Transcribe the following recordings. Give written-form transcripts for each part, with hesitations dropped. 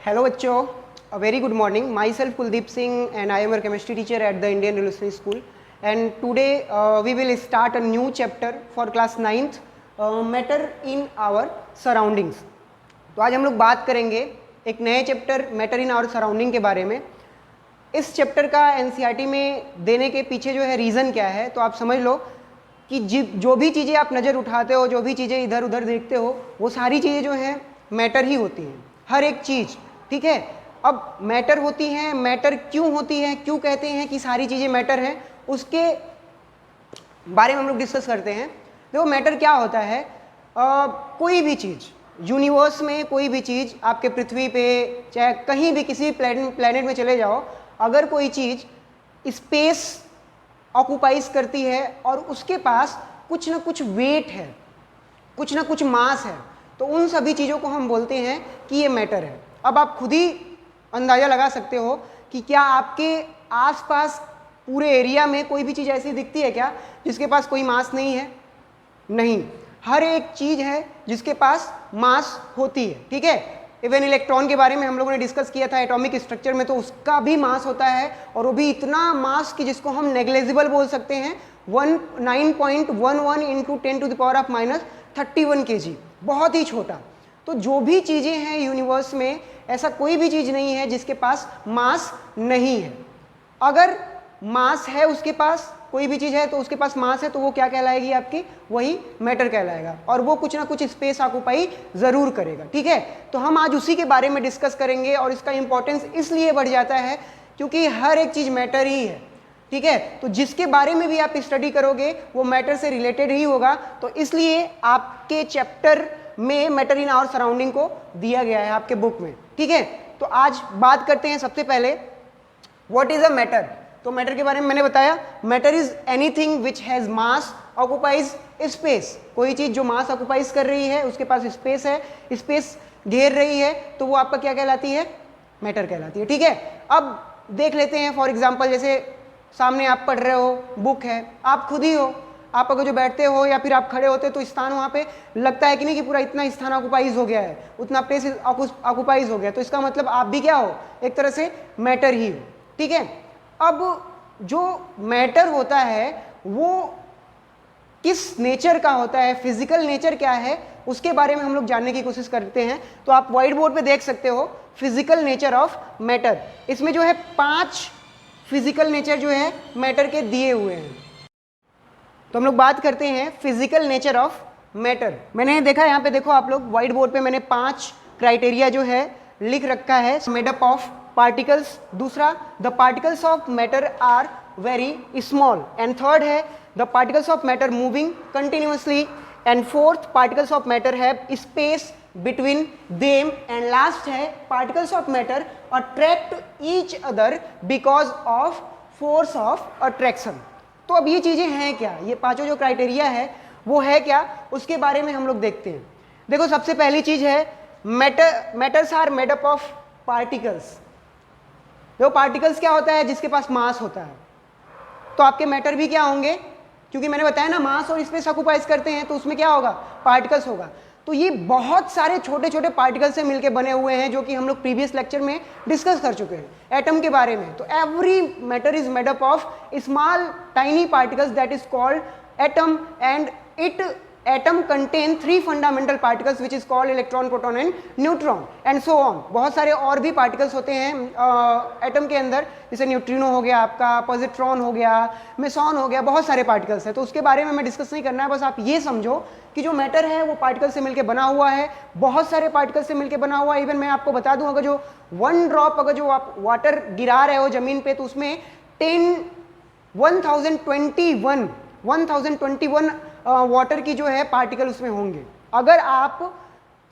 Hello बच्चों, a very good morning. Myself Kuldeep Singh and I am a chemistry teacher at the Indian Revolutionary School. And today we will start a new chapter for class 9th, matter in our surroundings. तो आज हम लोग बात करेंगे एक नए chapter matter in our surrounding के बारे में. इस चैप्टर का एनसीईआरटी में देने के पीछे जो है रीज़न क्या है, तो आप समझ लो कि जो भी चीज़ें आप नज़र उठाते हो, जो भी चीज़ें इधर उधर देखते हो, वो सारी चीज़ें जो हैं मैटर ही होती हैं, हर एक चीज़. ठीक है. अब मैटर होती हैं, मैटर क्यों होती है, क्यों कहते हैं कि सारी चीज़ें मैटर हैं, उसके बारे में हम लोग डिस्कस करते हैं. देखो मैटर क्या होता है, कोई भी चीज़ यूनिवर्स में, कोई भी चीज़ आपके पृथ्वी पे चाहे कहीं भी किसी प्लेनेट में चले जाओ, अगर कोई चीज़ स्पेस ऑक्यूपाइज करती है और उसके पास कुछ ना कुछ वेट है, कुछ ना कुछ मास है, तो उन सभी चीज़ों को हम बोलते हैं कि ये मैटर है. अब आप खुद ही अंदाज़ा लगा सकते हो कि क्या आपके आसपास पूरे एरिया में कोई भी चीज़ ऐसी दिखती है क्या जिसके पास कोई मास नहीं है? नहीं, हर एक चीज़ है जिसके पास मास होती है. ठीक है. इवन इलेक्ट्रॉन के बारे में हम लोगों ने डिस्कस किया था एटॉमिक स्ट्रक्चर में, तो उसका भी मास होता है, और वो भी इतना मास कि जिसको हम नेग्लेजिबल बोल सकते हैं. 9.11 इंटू 10⁻³ kg, बहुत ही छोटा. तो जो भी चीज़ें हैं यूनिवर्स में, ऐसा कोई भी चीज़ नहीं है जिसके पास मास नहीं है. अगर मास है उसके पास, कोई भी चीज़ है तो उसके पास मास है, तो वो क्या कहलाएगी आपकी? वही मैटर कहलाएगा, और वो कुछ ना कुछ स्पेस ऑक्यूपाई ज़रूर करेगा. ठीक है. तो हम आज उसी के बारे में डिस्कस करेंगे, और इसका इंपॉर्टेंस इसलिए बढ़ जाता है क्योंकि हर एक चीज़ मैटर ही है. ठीक है. तो जिसके बारे में भी आप स्टडी करोगे वो मैटर से रिलेटेड ही होगा, तो इसलिए आपके चैप्टर में मैटर इन आवर सराउंडिंग को दिया गया है आपके बुक में. ठीक है. तो आज बात करते हैं सबसे पहले व्हाट इज अ मैटर. तो मैटर के बारे में मैंने बताया, matter is anything which has mass occupies space. कोई चीज जो मास ऑक्यूपाइज कर रही है, उसके पास स्पेस है, स्पेस घेर रही है, तो वो आपका क्या कहलाती है? मैटर कहलाती है. ठीक है. अब देख लेते हैं फॉर एग्जाम्पल, जैसे सामने आप पढ़ रहे हो, बुक है, आप खुद ही हो, आप अगर जो बैठते हो या फिर आप खड़े होते हो तो स्थान वहाँ पे लगता है कि नहीं कि पूरा इतना स्थान ऑक्यूपाइज हो गया है, उतना प्लेस ऑक्यूपाइज हो गया, तो इसका मतलब आप भी क्या हो? एक तरह से मैटर ही हो. ठीक है. अब जो मैटर होता है वो किस नेचर का होता है, फिजिकल नेचर क्या है, उसके बारे में हम लोग जानने की कोशिश करते हैं. तो आप व्हाइट बोर्ड पे देख सकते हो फिजिकल नेचर ऑफ मैटर. इसमें जो है 5 फिजिकल नेचर जो है मैटर के दिए हुए हैं. तो हम लोग बात करते हैं फिजिकल नेचर ऑफ मैटर. मैंने देखा यहाँ पे, देखो आप लोग व्हाइट बोर्ड पे मैंने 5 क्राइटेरिया जो है लिख रखा है. मेडअप ऑफ पार्टिकल्स, दूसरा the particles of matter are very small, and third है the particles of matter moving continuously, and fourth particles of matter have space between them, and last है particles of matter attract each other because of force of attraction. तो अब ये चीज़ें हैं क्या, ये पांचों जो क्राइटेरिया है वो है क्या, उसके बारे में हम लोग देखते हैं. देखो सबसे पहली चीज़ है matters are made up of particles. देखो पार्टिकल्स क्या होता है? जिसके पास मास होता है. तो आपके मैटर भी क्या होंगे? क्योंकि मैंने बताया ना मास और स्पेस ऑक्यूपाइज करते हैं, तो उसमें क्या होगा? पार्टिकल्स होगा. तो ये बहुत सारे छोटे छोटे पार्टिकल से मिलकर बने हुए हैं, जो कि हम लोग प्रीवियस लेक्चर में डिस्कस कर चुके हैं एटम के बारे में. तो every matter is made up of small tiny particles that is called atom, and it atom contain 3 fundamental particles which is called electron, proton and neutron, and so on. बहुत सारे और भी पार्टिकल्स होते हैं एटम के अंदर, जैसे neutrino हो गया आपका, पॉजिट्रॉन हो गया, मेसॉन हो गया, बहुत सारे पार्टिकल्स हैं. तो उसके बारे में मैं डिस्कस नहीं करना है, बस आप ये समझो कि जो मैटर है वो पार्टिकल से मिलकर बना हुआ है, बहुत सारे पार्टिकल से मिलकर बना हुआ है. इवन मैं आपको बता दूं, अगर जो 1 ड्रॉप अगर जो आप वाटर गिरा रहे हो जमीन पे, तो उसमें 1021 वाटर की जो है पार्टिकल उसमें होंगे. अगर आप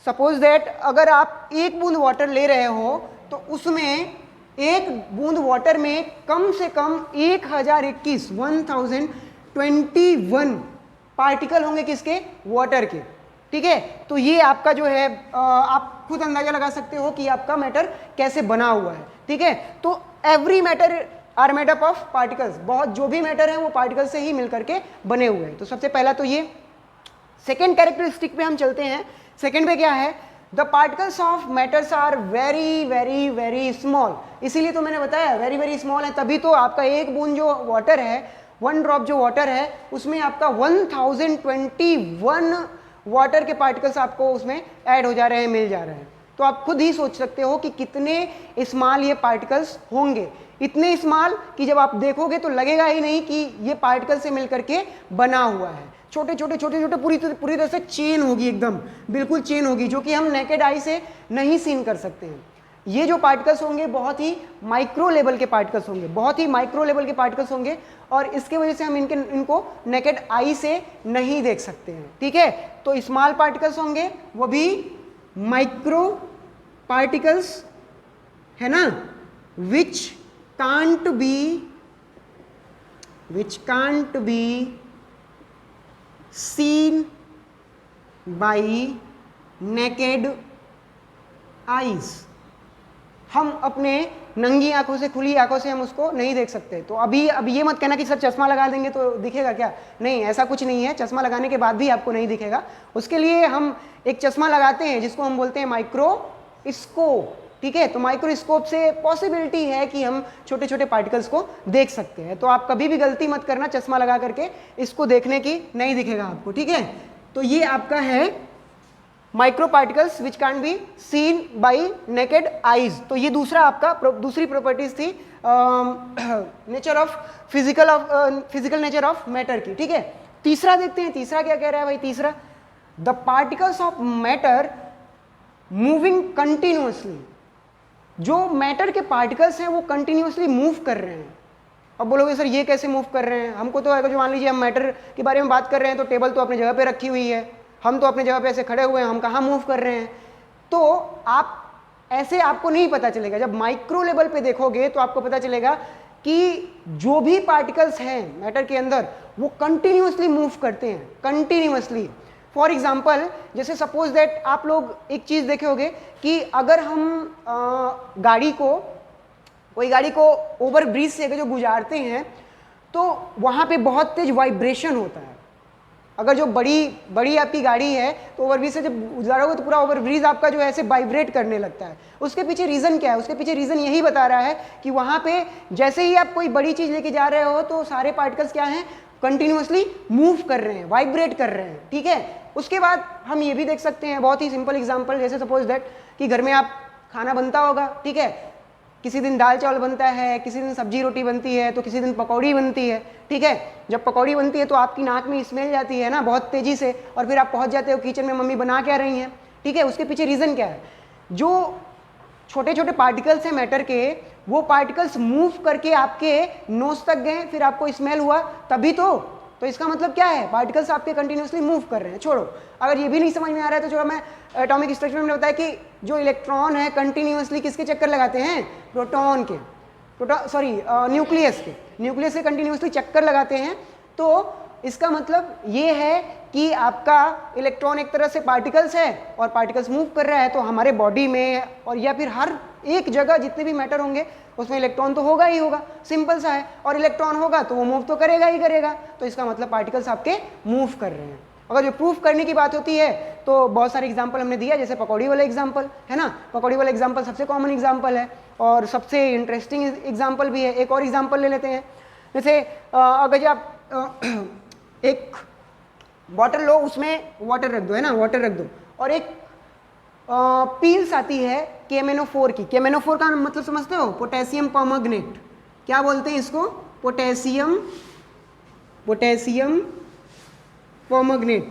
सपोज दैट अगर आप 1 बूंद वाटर ले रहे हो, तो उसमें 1 बूंद वाटर में कम से कम 1021 पार्टिकल होंगे. किसके? वाटर के. ठीक है. तो ये आपका जो है आप खुद अंदाजा लगा सकते हो कि आपका मैटर कैसे बना हुआ है. ठीक है. तो every matter are made up of particles. बहुत जो भी मैटर है वो पार्टिकल से ही मिलकर के बने हुए हैं. तो सबसे पहला तो ये. सेकेंड कैरेक्टरिस्टिक पे हम चलते हैं. सेकेंड पे क्या है? The particles of matters are very very very small, इसीलिए तो मैंने बताया वेरी वेरी स्मॉल है, तभी तो आपका एक बूंद जो वाटर है, 1 ड्रॉप जो वाटर है, उसमें आपका 1021 वाटर के पार्टिकल्स आपको उसमें ऐड हो जा रहे हैं, मिल जा रहे हैं। तो आप खुद ही सोच सकते हो कि कितने स्मॉल ये पार्टिकल्स होंगे, इतने स्मॉल कि जब आप देखोगे तो लगेगा ही नहीं कि ये पार्टिकल से मिलकर के बना हुआ है। छोटे छोटे छोटे छोटे पूरी तरह से चेन होगी, एकदम बिल्कुल चेन होगी, जो कि हम नेकेड आई से नहीं सीन कर सकते हैं। ये जो पार्टिकल्स होंगे बहुत ही माइक्रो लेवल के पार्टिकल्स होंगे, बहुत ही माइक्रो लेवल के पार्टिकल्स होंगे, और इसके वजह से हम इनको नेकेड आई से नहीं देख सकते हैं। ठीक है, तो स्मॉल पार्टिकल्स होंगे, वो भी माइक्रो पार्टिकल्स है ना, which can't be seen by naked eyes। हम अपने नंगी आंखों से, खुली आंखों से हम उसको नहीं देख सकते। तो अभी ये मत कहना कि सर चश्मा लगा देंगे तो दिखेगा क्या, नहीं, ऐसा कुछ नहीं है। चश्मा लगाने के बाद भी आपको नहीं दिखेगा, उसके लिए हम एक चश्मा लगाते हैं जिसको हम बोलते हैं माइक्रोस्कोप। ठीक है, तो माइक्रोस्कोप से पॉसिबिलिटी है कि हम छोटे छोटे पार्टिकल्स को देख सकते हैं। तो आप कभी भी गलती मत करना चश्मा लगा करके इसको देखने की, नहीं दिखेगा आपको। ठीक है, तो ये आपका है micro particles which can be seen by naked eyes. तो ये दूसरा आपका दूसरी प्रॉपर्टीज थी nature of physical nature of matter की। ठीक है, तीसरा देखते हैं, तीसरा क्या कह रहा है भाई। तीसरा, the particles of matter moving continuously. जो मैटर के पार्टिकल्स हैं वो कंटिन्यूअसली मूव कर रहे हैं। अब बोलोगे सर ये कैसे मूव कर रहे हैं, हमको तो अगर जो मान लीजिए हम मैटर के बारे में बात कर रहे हैं तो टेबल तो अपनी जगह पे रखी हुई है, हम तो अपनी जगह पे ऐसे खड़े हुए हैं, हम कहाँ मूव कर रहे हैं। तो आप ऐसे आपको नहीं पता चलेगा, जब माइक्रो लेवल पे देखोगे तो आपको पता चलेगा कि जो भी पार्टिकल्स हैं मैटर के अंदर वो कंटिन्यूअसली मूव करते हैं, कंटिन्यूअसली। फॉर एग्जाम्पल, जैसे सपोज दैट आप लोग एक चीज़ देखे होंगे कि अगर हम कोई गाड़ी को ओवर ब्रिज से जो गुजारते हैं तो वहाँ पे बहुत तेज वाइब्रेशन होता है। अगर जो बड़ी आपकी गाड़ी है तो ओवर ब्रिज से जब गुजारोगे तो पूरा ओवर ब्रिज आपका जो है ऐसे वाइब्रेट करने लगता है। उसके पीछे रीज़न क्या है, उसके पीछे रीज़न यही बता रहा है कि वहाँ पे जैसे ही आप कोई बड़ी चीज़ लेके जा रहे हो तो सारे पार्टिकल्स क्या हैं, कंटिन्यूअसली मूव कर रहे हैं, वाइब्रेट कर रहे हैं। ठीक है, उसके बाद हम ये भी देख सकते हैं, बहुत ही सिंपल एग्जांपल, जैसे सपोज दैट कि घर में आप खाना बनता होगा। ठीक है, किसी दिन दाल चावल बनता है, किसी दिन सब्जी रोटी बनती है, तो किसी दिन पकौड़ी बनती है। ठीक है, जब पकौड़ी बनती है तो आपकी नाक में स्मेल जाती है ना बहुत तेज़ी से, और फिर आप पहुंच जाते हो किचन में, मम्मी बना क्या रही हैं। ठीक है, उसके पीछे रीज़न क्या है, जो छोटे छोटे पार्टिकल्स हैं मैटर के, वो पार्टिकल्स मूव करके आपके नोज तक गए, फिर आपको स्मेल हुआ, तभी तो इसका मतलब क्या है, पार्टिकल्स आपके कंटिन्यूअसली मूव कर रहे हैं। छोड़ो, अगर ये भी नहीं समझ में आ रहा है तो जो मैं एटॉमिक स्ट्रक्चर में बताया कि जो इलेक्ट्रॉन है कंटिन्यूअसली किसके चक्कर लगाते हैं, प्रोटॉन के, न्यूक्लियस के कंटिन्यूअसली चक्कर लगाते हैं। तो इसका मतलब ये है कि आपका इलेक्ट्रॉन एक तरह से पार्टिकल्स है और पार्टिकल्स मूव कर रहा है। तो हमारे बॉडी में और या फिर हर एक जगह जितने भी मैटर होंगे उसमें इलेक्ट्रॉन तो होगा ही होगा, सिंपल सा है, और इलेक्ट्रॉन होगा तो वो मूव तो करेगा ही करेगा। तो इसका मतलब पार्टिकल्स आपके मूव कर रहे हैं। अगर जो प्रूफ करने की बात होती है तो बहुत सारे एग्जाम्पल हमने दिया, जैसे पकौड़ी वाला एग्जाम्पल है ना, पकौड़ी वाला एग्जाम्पल सबसे कॉमन एग्जाम्पल है और सबसे इंटरेस्टिंग एग्जाम्पल भी है। एक और एग्जाम्पल ले लेते हैं, जैसे अगर जब आप एक बॉटल लो, उसमें वाटर रख दो, है ना, वाटर रख दो, और एक पील्स आती है KMnO4 की। KMnO4 का मतलब समझते हो, पोटेशियम परमैंगनेट। क्या बोलते हैं इसको, पोटेशियम परमैंगनेट।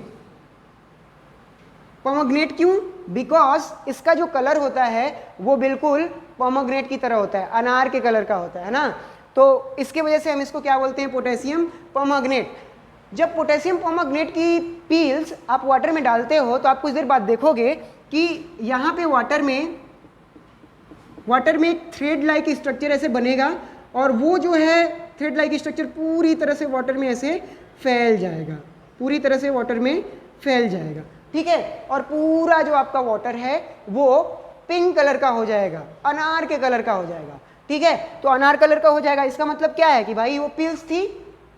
परमैंगनेट क्यों, बिकॉज इसका जो कलर होता है वो बिल्कुल परमैंगनेट की तरह होता है, अनार के कलर का होता है ना। तो इसके वजह से हम इसको क्या बोलते हैं, पोटेशियम परमैंगनेट। जब पोटेशियम परमैंगनेट की पील्स आप वाटर में डालते हो तो आप कुछ देर बाद देखोगे कि यहाँ पे वाटर में एक थ्रेड लाइक स्ट्रक्चर ऐसे बनेगा, और वो जो है थ्रेड लाइक स्ट्रक्चर पूरी तरह से वाटर में ऐसे फैल जाएगा, पूरी तरह से वाटर में फैल जाएगा। ठीक है, और पूरा जो आपका वाटर है वो पिंक कलर का हो जाएगा, अनार के कलर का हो जाएगा। ठीक है, तो अनार कलर का हो जाएगा, इसका मतलब क्या है कि भाई वो पील्स थी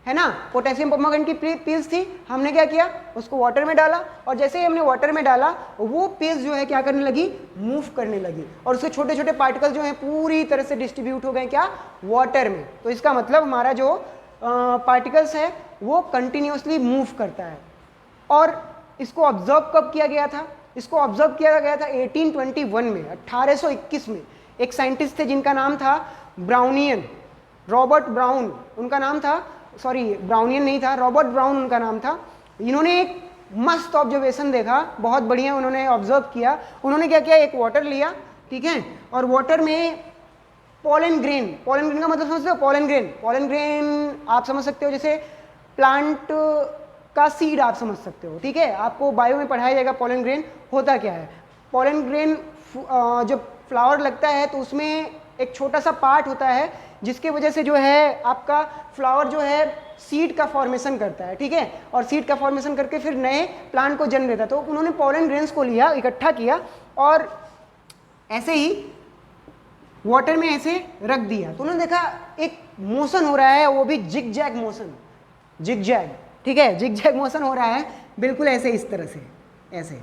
है ना, पोटेशियम परमंगनेट की पिल्स थी, हमने क्या किया, उसको वाटर में डाला, और जैसे ही हमने वाटर में डाला वो पिल्स जो है क्या करने लगी, मूव करने लगी, और उसके छोटे छोटे पार्टिकल जो हैं पूरी तरह से डिस्ट्रीब्यूट हो गए क्या, वाटर में। तो इसका मतलब हमारा जो पार्टिकल्स है वो कंटिन्यूसली मूव करता है। और इसको ऑब्जर्व कब किया गया था, इसको ऑब्जर्व किया गया था 1821 में, 1821 में। एक साइंटिस्ट थे जिनका नाम था ब्राउनियन, रॉबर्ट ब्राउन उनका नाम था, सॉरी ब्राउनियन नहीं था, रॉबर्ट ब्राउन उनका नाम था। इन्होंने एक मस्त ऑब्जर्वेशन देखा, बहुत बढ़िया उन्होंने ऑब्जर्व किया। उन्होंने क्या किया, एक वाटर लिया, ठीक है, और वाटर में पोलन ग्रेन, पोलन ग्रेन का मतलब समझते हो, पोलन ग्रेन, पोलन ग्रेन आप समझ सकते हो जैसे प्लांट का सीड आप समझ सकते हो, ठीक है, आपको बायो में पढ़ाया जाएगा पोलन ग्रेन होता क्या है। पोलन ग्रेन जब फ्लावर लगता है तो उसमें एक छोटा सा पार्ट होता है जिसके वजह से जो है आपका फ्लावर जो है सीड का फॉर्मेशन करता है, ठीक है, और सीड का फॉर्मेशन करके फिर नए प्लांट को जन्म देता है। तो उन्होंने पोलन ग्रेन्स को लिया, इकट्ठा किया और ऐसे ही वाटर में ऐसे रख दिया। तो उन्होंने देखा एक मोशन हो रहा है, वो भी zigzag motion, zigzag, ठीक है, जिग जैग मोशन हो रहा है, बिल्कुल ऐसे इस तरह से ऐसे।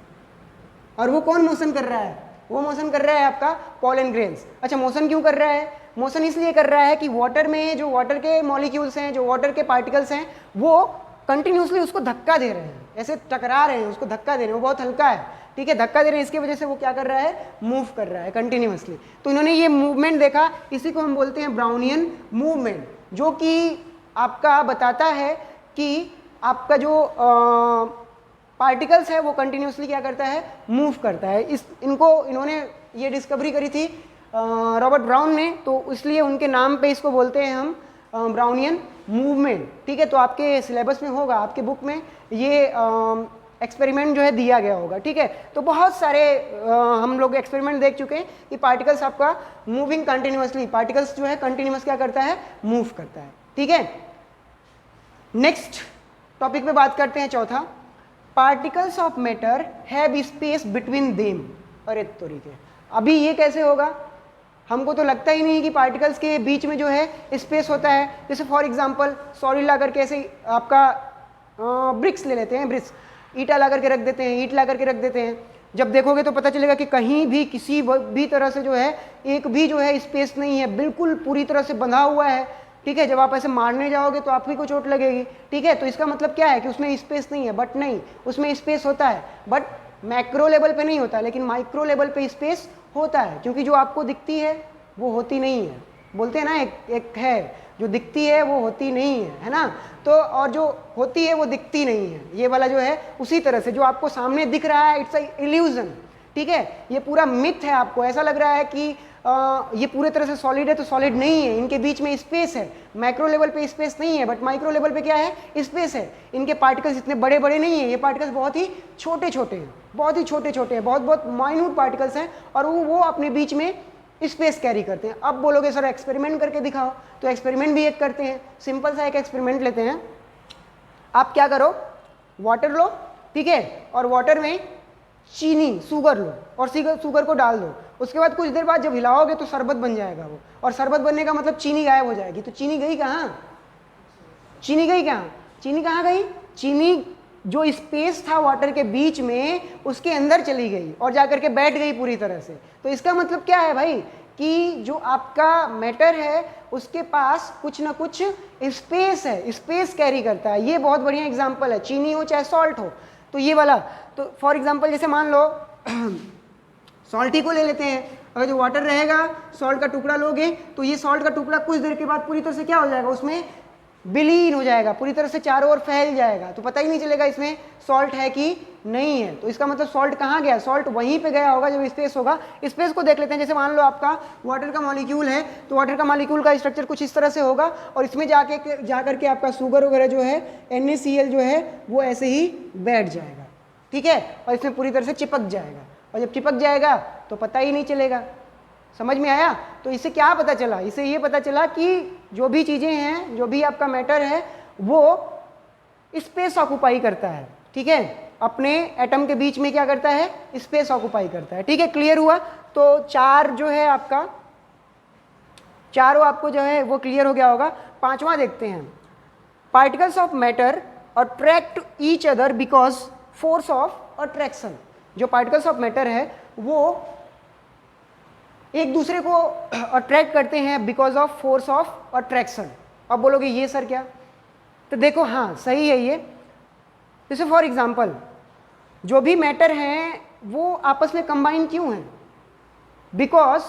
और वो कौन मोशन कर रहा है, वो मोशन कर रहा है आपका पोलन ग्रेन्स। अच्छा, मोशन क्यों कर रहा है, मोशन इसलिए कर रहा है कि वाटर में जो वाटर के मॉलिक्यूल्स हैं, जो वाटर के पार्टिकल्स हैं, वो कंटिन्यूसली उसको धक्का दे रहे हैं, ऐसे टकरा रहे हैं, उसको धक्का दे रहे हैं, वो बहुत हल्का है, ठीक है, धक्का दे रहे हैं, इसकी वजह से वो क्या कर रहा है, मूव कर रहा है कंटिन्यूसली। तो इन्होंने ये मूवमेंट देखा, इसी को हम बोलते हैं ब्राउनियन मूवमेंट, जो कि आपका बताता है कि आपका जो पार्टिकल्स है वो कंटिन्यूसली क्या करता है, मूव करता है। इन्होंने ये डिस्कवरी करी थी रॉबर्ट ब्राउन ने, तो इसलिए उनके नाम पे इसको बोलते हैं हम ब्राउनियन मूवमेंट, ठीक है। तो आपके सिलेबस में होगा, आपके बुक में ये एक्सपेरिमेंट जो है दिया गया होगा, ठीक है। तो बहुत सारे हम लोग एक्सपेरिमेंट देख चुके हैं कि पार्टिकल्स आपका मूविंग कंटिन्यूसली, पार्टिकल्स जो है कंटिन्यूस क्या करता है, मूव करता है, ठीक है। नेक्स्ट टॉपिक पे बात करते हैं, चौथा, particles of matter have space between them. अरे तरीके, अभी ये कैसे होगा, हमको तो लगता ही नहीं कि पार्टिकल्स के बीच में जो है स्पेस होता है। जैसे फॉर एग्जांपल सॉलिड ला करके ऐसे आपका ब्रिक्स ले लेते हैं, ब्रिक्स, ईटा ला करके रख देते हैं, ईट ला करके रख देते हैं, जब देखोगे तो पता चलेगा कि कहीं भी किसी भी तरह से जो है एक भी जो है स्पेस नहीं है, बिल्कुल पूरी तरह से बंधा हुआ है, ठीक है। जब आप ऐसे मारने जाओगे तो आपकी को चोट लगेगी, ठीक है। तो इसका मतलब क्या है कि उसमें स्पेस नहीं है, बट नहीं, उसमें स्पेस होता है, बट मैक्रो लेवल पे नहीं होता, लेकिन माइक्रो लेवल पे स्पेस होता है, क्योंकि जो आपको दिखती है वो होती नहीं है, बोलते हैं ना एक है जो दिखती है वो होती नहीं है ना, तो और जो होती है वो दिखती नहीं है, ये वाला जो है उसी तरह से जो आपको सामने दिख रहा है इट्स अ इल्यूजन, ठीक है, ये पूरा मिथ है। आपको ऐसा लग रहा है कि ये पूरे तरह से सॉलिड है, तो सॉलिड नहीं है, इनके बीच में स्पेस है, मैक्रो लेवल पे स्पेस नहीं है, बट माइक्रो लेवल पे क्या है, स्पेस है। इनके पार्टिकल्स इतने बड़े बड़े नहीं है, ये पार्टिकल्स बहुत ही छोटे छोटे हैं, बहुत ही छोटे छोटे हैं, बहुत बहुत माइन्यूट पार्टिकल्स हैं, और वो अपने बीच में स्पेस कैरी करते हैं। अब बोलोगे सर एक्सपेरिमेंट करके दिखाओ, तो एक्सपेरिमेंट भी एक करते हैं, सिंपल सा एक एक्सपेरिमेंट लेते हैं। आप क्या करो, वाटर लो, ठीक है, और वाटर में चीनी, शुगर लो, और शुगर को डाल दो, उसके बाद कुछ देर बाद जब हिलाओगे तो शरबत बन जाएगा वो, और शरबत बनने का मतलब चीनी गायब हो जाएगी। तो चीनी गई कहाँ, चीनी गई कहाँ, चीनी कहाँ गई, चीनी जो स्पेस था वाटर के बीच में उसके अंदर चली गई और जाकर के बैठ गई पूरी तरह से। तो इसका मतलब क्या है भाई, कि जो आपका मैटर है उसके पास कुछ ना कुछ स्पेस है, स्पेस कैरी करता है। ये बहुत बढ़िया एग्जांपल है, चीनी हो चाहे सॉल्ट हो, तो ये वाला। तो फॉर एग्जांपल जैसे मान लो सॉल्ट ही को ले लेते हैं, अगर जो वाटर रहेगा सॉल्ट का टुकड़ा लोगे तो ये सॉल्ट का टुकड़ा कुछ देर के बाद पूरी तरह से क्या हो जाएगा, उसमें विलीन हो जाएगा, पूरी तरह से चारों ओर फैल जाएगा, तो पता ही नहीं चलेगा इसमें सॉल्ट है कि नहीं है। तो इसका मतलब सॉल्ट कहाँ गया, सॉल्ट वहीं पे गया होगा जब स्पेस होगा। स्पेस को देख लेते हैं, जैसे मान लो आपका वाटर का मॉलिक्यूल है, तो वाटर का मॉलिक्यूल का स्ट्रक्चर कुछ इस तरह से होगा, और इसमें जाकर के आपका शुगर वगैरह जो है NaCl जो है वो ऐसे ही बैठ जाएगा, ठीक है, और इसमें पूरी तरह से चिपक जाएगा, और जब चिपक जाएगा तो पता ही नहीं चलेगा। समझ में आया। तो इससे क्या पता चला, इससे ये पता चला कि जो भी चीज़ें हैं, जो भी आपका मैटर है वो स्पेस ऑक्यूपाई करता है, ठीक है, अपने एटम के बीच में क्या करता है, स्पेस ऑक्यूपाई करता है, ठीक है। क्लियर हुआ। तो चार जो है आपका, चारों आपको जो है वो क्लियर हो गया होगा। पांचवा देखते हैं, particles of matter attract each other because force of attraction. जो पार्टिकल्स ऑफ मैटर है वो एक दूसरे को अट्रैक्ट करते हैं because of force of attraction. अब बोलोगे ये सर क्या, तो देखो हाँ सही है ये। जैसे फॉर एग्जांपल जो भी मैटर हैं वो आपस में कंबाइन क्यों हैं, बिकॉज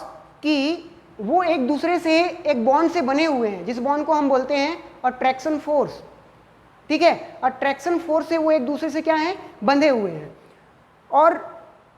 कि वो एक दूसरे से एक बॉन्ड से बने हुए हैं, जिस बॉन्ड को हम बोलते हैं अट्रैक्शन फोर्स। ठीक है, अट्रैक्शन फोर्स से वो एक दूसरे से क्या है, बंधे हुए हैं। और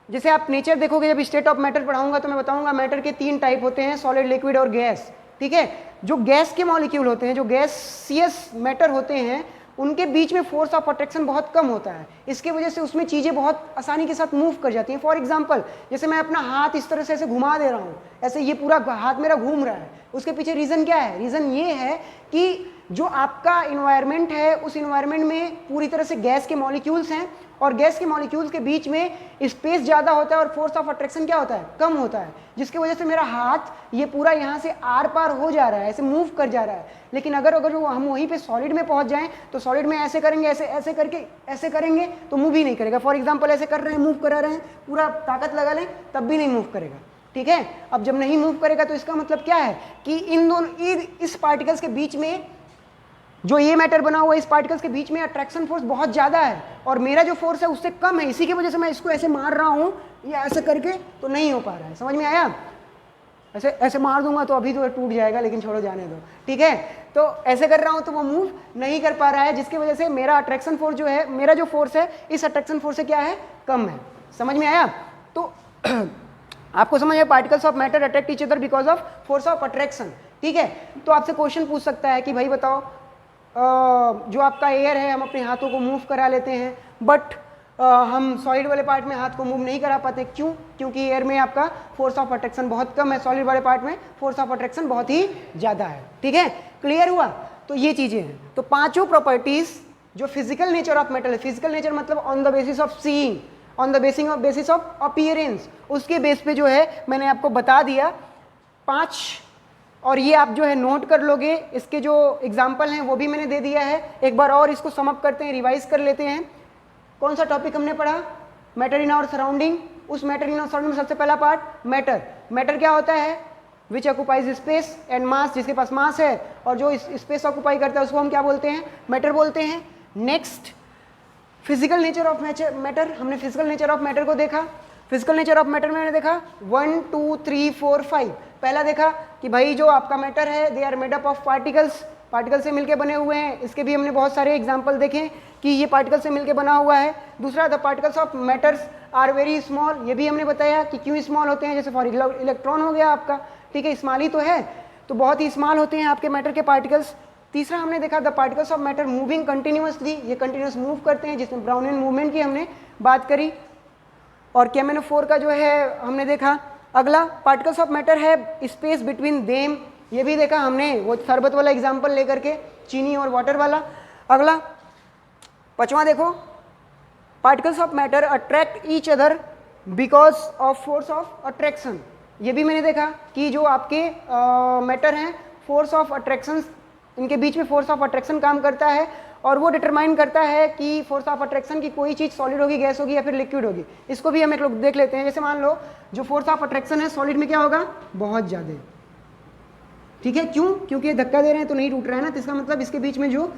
जैसे आप नेचर देखोगे, जब स्टेट ऑफ मैटर पढ़ाऊंगा तो मैं बताऊंगा मैटर के 3 टाइप होते हैं, सॉलिड, लिक्विड और गैस। ठीक है, जो गैस के मॉलिक्यूल होते हैं, जो गैसियस मैटर होते हैं, उनके बीच में फोर्स ऑफ अट्रैक्शन बहुत कम होता है। इसके वजह से उसमें चीज़ें बहुत आसानी के साथ मूव कर जाती हैं। फॉर एग्जांपल जैसे मैं अपना हाथ इस तरह से ऐसे घुमा दे रहा हूँ, ऐसे ये पूरा हाथ मेरा घूम रहा है, उसके पीछे रीज़न क्या है? रीज़न ये है कि जो आपका इन्वायरमेंट है उस इन्वायरमेंट में पूरी तरह से गैस के मॉलिक्यूल्स हैं, और गैस के मॉलिक्यूल्स के बीच में स्पेस ज़्यादा होता है और फोर्स ऑफ अट्रैक्शन क्या होता है, कम होता है, जिसकी वजह से मेरा हाथ ये पूरा यहाँ से आर पार हो जा रहा है, ऐसे मूव कर जा रहा है। लेकिन अगर हम वहीं पे सॉलिड में पहुँच जाएं तो सॉलिड में ऐसे करेंगे, ऐसे ऐसे करके ऐसे करेंगे तो मूव ही नहीं करेगा। फॉर एग्जाम्पल ऐसे कर रहे हैं, मूव करा रहे हैं, पूरा ताकत लगा लें तब भी नहीं मूव करेगा। ठीक है, अब जब नहीं मूव करेगा तो इसका मतलब क्या है कि इन दोनों इस पार्टिकल्स के बीच में, जो ये मैटर बना हुआ है, इस पार्टिकल्स के बीच में अट्रैक्शन फोर्स बहुत ज़्यादा है और मेरा जो फोर्स है उससे कम है। इसी की वजह से मैं इसको ऐसे मार रहा हूँ, ये ऐसे करके तो नहीं हो पा रहा है। समझ में आया? ऐसे ऐसे मार दूंगा तो अभी तो टूट जाएगा, लेकिन छोड़ो जाने दो। ठीक है, तो ऐसे कर रहा हूँ तो वो मूव नहीं कर पा रहा है, जिसकी वजह से मेरा अट्रैक्शन फोर्स जो है, मेरा जो फोर्स है इस अट्रैक्शन फोर्स से क्या है, कम है। समझ में आया? तो आपको समझ में, particles of matter attract each other because of force of attraction. ठीक है, तो आपसे क्वेश्चन पूछ सकता है कि भाई बताओ, जो आपका एयर है हम अपने हाथों को मूव करा लेते हैं, बट हम सॉलिड वाले पार्ट में हाथ को मूव नहीं करा पाते, क्यों? क्योंकि एयर में आपका फोर्स ऑफ अट्रैक्शन बहुत कम है, सॉलिड वाले पार्ट में फोर्स ऑफ अट्रैक्शन बहुत ही ज़्यादा है। ठीक है, क्लियर हुआ? तो ये चीज़ें हैं। तो पांचों प्रॉपर्टीज जो फिजिकल नेचर ऑफ मेटल है, फिजिकल नेचर मतलब on the basis of seeing, on the basis of appearance, उसके बेस पे जो है मैंने आपको बता दिया 5, और ये आप जो है नोट कर लोगे। इसके जो एग्जाम्पल हैं वो भी मैंने दे दिया है। एक बार और इसको समअप करते हैं, रिवाइज कर लेते हैं। कौन सा टॉपिक हमने पढ़ा? Matter in our surrounding. उस मैटर इन आवर सराउंडिंग में सबसे पहला पार्ट मैटर। मैटर क्या होता है? Which occupies space and mass, जिसके पास मास है और जो स्पेस ऑक्यूपाई करता है उसको हम क्या बोलते हैं? मैटर बोलते हैं। Next, physical nature of matter. हमने फिजिकल नेचर ऑफ मैटर को देखा। फिजिकल नेचर ऑफ मैटर में मैंने देखा 1 2 3 4 5। पहला देखा कि भाई जो आपका मैटर है they are made up of particles, particle से मिलके बने हुए हैं। इसके भी हमने बहुत सारे एग्जांपल देखे कि ये पार्टिकल से मिलके बना हुआ है। दूसरा, the particles of matters are very small. ये भी हमने बताया कि क्यों स्मॉल होते हैं। जैसे फॉर इलेक्ट्रॉन हो गया आपका, ठीक है, स्मॉल ही तो है, तो बहुत ही स्मॉल होते हैं आपके मैटर के पार्टिकल्स। तीसरा हमने देखा the particles of matter moving continuously, ये कंटिन्यूअस मूव करते हैं, जिसमें ब्राउनियन मूवमेंट की हमने बात करी। और KMnO4 का जो है हमने देखा। अगला, पार्टिकल्स ऑफ मैटर है स्पेस बिटवीन देम, ये भी देखा हमने, वो शरबत वाला एग्जांपल लेकर के, चीनी और वाटर वाला। अगला 5वां देखो, particles of matter attract each other because of force of attraction. ये भी मैंने देखा कि जो आपके मैटर हैं, फोर्स ऑफ अट्रैक्शन, इनके बीच में फोर्स ऑफ अट्रैक्शन काम करता है और वो डिटरमाइन करता है कि फोर्स ऑफ अट्रैक्शन की कोई चीज़ सॉलिड होगी, गैस होगी या फिर लिक्विड होगी। इसको भी हम एक लोग देख लेते हैं। जैसे मान लो जो फोर्स ऑफ अट्रैक्शन है सॉलिड में क्या होगा? बहुत ज़्यादा। ठीक है, क्यों? क्योंकि ये धक्का दे रहे हैं तो नहीं टूट रहा है ना, तो इसका मतलब इसके बीच में जो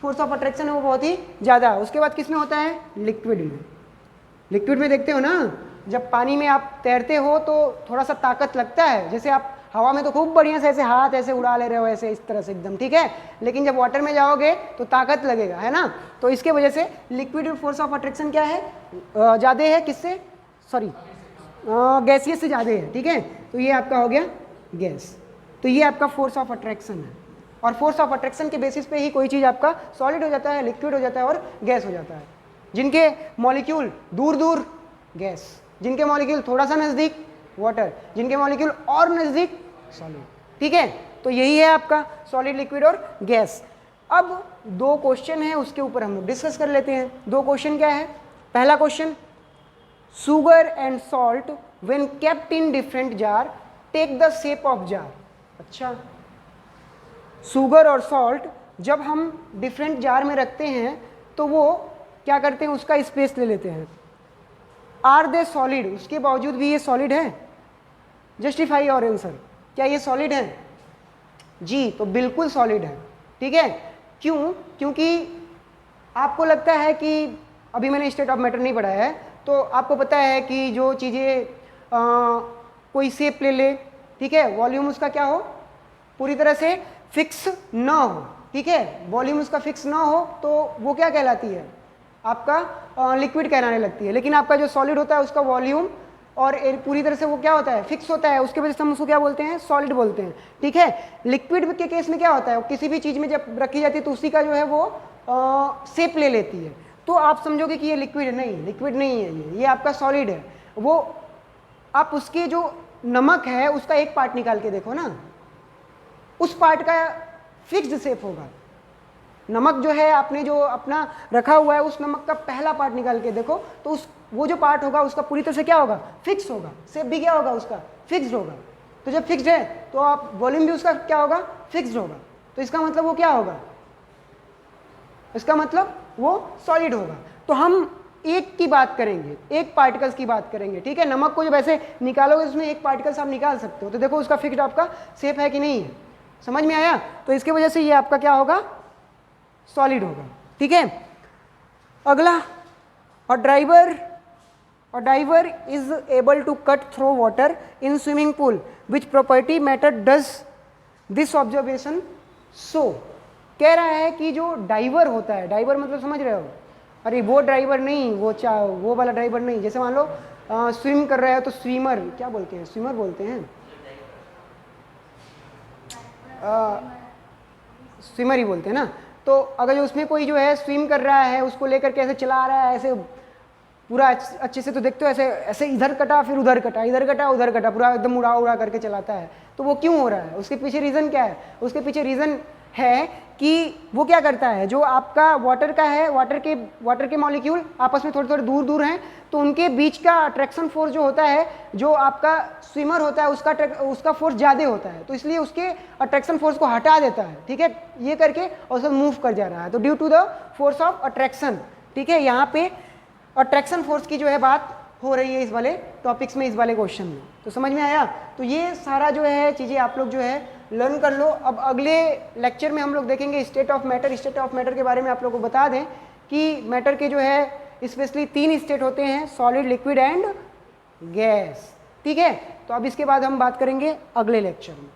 फोर्स ऑफ अट्रैक्शन है वो बहुत ही ज़्यादा है। उसके बाद किस में होता है? लिक्विड में। लिक्विड में देखते हो ना, जब पानी में आप तैरते हो तो थोड़ा सा ताकत लगता है। जैसे आप हवा में तो खूब बढ़िया से ऐसे हाथ ऐसे उड़ा ले रहे हो, ऐसे इस तरह से एकदम, ठीक है, लेकिन जब वाटर में जाओगे तो ताकत लगेगा, है ना। तो इसके वजह से लिक्विड फोर्स ऑफ अट्रैक्शन क्या है? ज़्यादा है। किससे? सॉरी, गैसियस से ज़्यादा है। ठीक है, तो ये आपका हो गया गैस। तो ये आपका फोर्स ऑफ अट्रैक्शन है, और फोर्स ऑफ अट्रैक्शन के बेसिस पे ही कोई चीज़ आपका सॉलिड हो जाता है, लिक्विड हो जाता है और गैस हो जाता है। जिनके मॉलिक्यूल दूर दूर, गैस। जिनके मॉलिक्यूल थोड़ा सा नज़दीक, वाटर। जिनके मॉलिक्यूल और नज़दीक, सॉलिड। ठीक है, तो यही है आपका सॉलिड, लिक्विड और गैस। अब 2 क्वेश्चन है, उसके ऊपर हम लोग डिस्कस कर लेते हैं। 2 क्वेश्चन क्या है? पहला question, sugar and salt when kept in different jar take the shape of jar. अच्छा, शुगर और सॉल्ट जब हम डिफरेंट जार में रखते हैं तो वो क्या करते हैं, उसका स्पेस ले लेते हैं। आर दे सॉलिड, उसके बावजूद भी ये सॉलिड है? जस्टिफाई योर आंसर, क्या ये सॉलिड है? जी, तो बिल्कुल सॉलिड है। ठीक है, क्यों? क्योंकि आपको लगता है कि अभी मैंने स्टेट ऑफ मैटर नहीं पढ़ाया है, तो आपको पता है कि जो चीज़ें कोई शेप ले ले, ठीक है, वॉल्यूम उसका क्या हो, पूरी तरह से फिक्स ना हो। ठीक है, वॉल्यूम उसका फिक्स ना हो तो वो क्या कहलाती है, आपका लिक्विड कहलाने लगती है। लेकिन आपका जो सॉलिड होता है उसका वॉल्यूम और पूरी तरह से वो क्या होता है, फिक्स होता है, उसके वजह से हम उसको क्या बोलते हैं, सॉलिड बोलते हैं। ठीक है, लिक्विड के केस में क्या होता है, किसी भी चीज़ में जब रखी जाती है तो उसी का जो है वो शेप ले लेती है, तो आप समझोगे कि ये लिक्विड है। नहीं, लिक्विड नहीं है, ये आपका सॉलिड है। वो आप उसके जो नमक है उसका एक पार्ट निकाल के देखो ना, उस पार्ट का फिक्स्ड शेप होगा। नमक जो है आपने जो अपना रखा हुआ है, उस नमक का पहला पार्ट निकाल के देखो तो उस वो जो पार्ट होगा उसका पूरी तरह से क्या होगा, फिक्स होगा। शेप भी क्या होगा उसका, फिक्स्ड होगा। तो जब फिक्स्ड है तो आप वॉल्यूम भी उसका क्या होगा, फिक्स्ड होगा। तो इसका मतलब वो क्या होगा, इसका मतलब वो सॉलिड होगा। तो हम एक की बात करेंगे, एक पार्टिकल्स की बात करेंगे। ठीक है, नमक को जब ऐसे निकालोगे उसमें एक पार्टिकल्स आप निकाल सकते हो, तो देखो उसका फिक्स्ड आपका शेप है कि नहीं है, समझ में आया? तो इसके वजह से ये आपका क्या होगा, सॉलिड होगा। ठीक है, अगला, a diver is able to cut through water in swimming pool, which property matter does this observation show. कह रहा है कि जो डाइवर होता है, डाइवर मतलब समझ रहे हो, अरे वो ड्राइवर नहीं, वो वाला ड्राइवर नहीं। जैसे मान लो स्विम कर रहा है तो स्विमर क्या बोलते हैं, स्विमर बोलते हैं, स्विमर ही बोलते हैं ना। तो अगर जो उसमें कोई जो है स्विम कर रहा है, उसको लेकर के ऐसे चला रहा है, ऐसे पूरा अच्छे से, तो देखते हो ऐसे ऐसे इधर कटा फिर उधर कटा, इधर कटा उधर कटा, पूरा एकदम उड़ा उड़ा करके चलाता है। तो वो क्यों हो रहा है, उसके पीछे रीज़न क्या है? उसके पीछे रीज़न है कि वो क्या करता है, जो आपका वाटर का है, वाटर के मॉलिक्यूल आपस में थोड़े थोड़े दूर दूर हैं, तो उनके बीच का अट्रैक्शन फोर्स जो होता है, जो आपका स्विमर होता है उसका फोर्स ज़्यादा होता है, तो इसलिए उसके अट्रैक्शन फोर्स को हटा देता है। ठीक है, ये करके और सब मूव कर जा रहा है, तो due to the force of attraction. ठीक है, यहाँ पे अट्रैक्शन फोर्स की जो है बात हो रही है इस वाले टॉपिक्स में, इस वाले क्वेश्चन में। तो समझ में आया? तो ये सारा जो है चीज़ें आप लोग जो है लर्न कर लो। अब अगले लेक्चर में हम लोग देखेंगे state of matter. State of matter के बारे में आप लोग को बता दें कि मैटर के जो है स्पेशली 3 स्टेट होते हैं, सॉलिड, लिक्विड एंड गैस। ठीक है, तो अब इसके बाद हम बात करेंगे अगले लेक्चर में।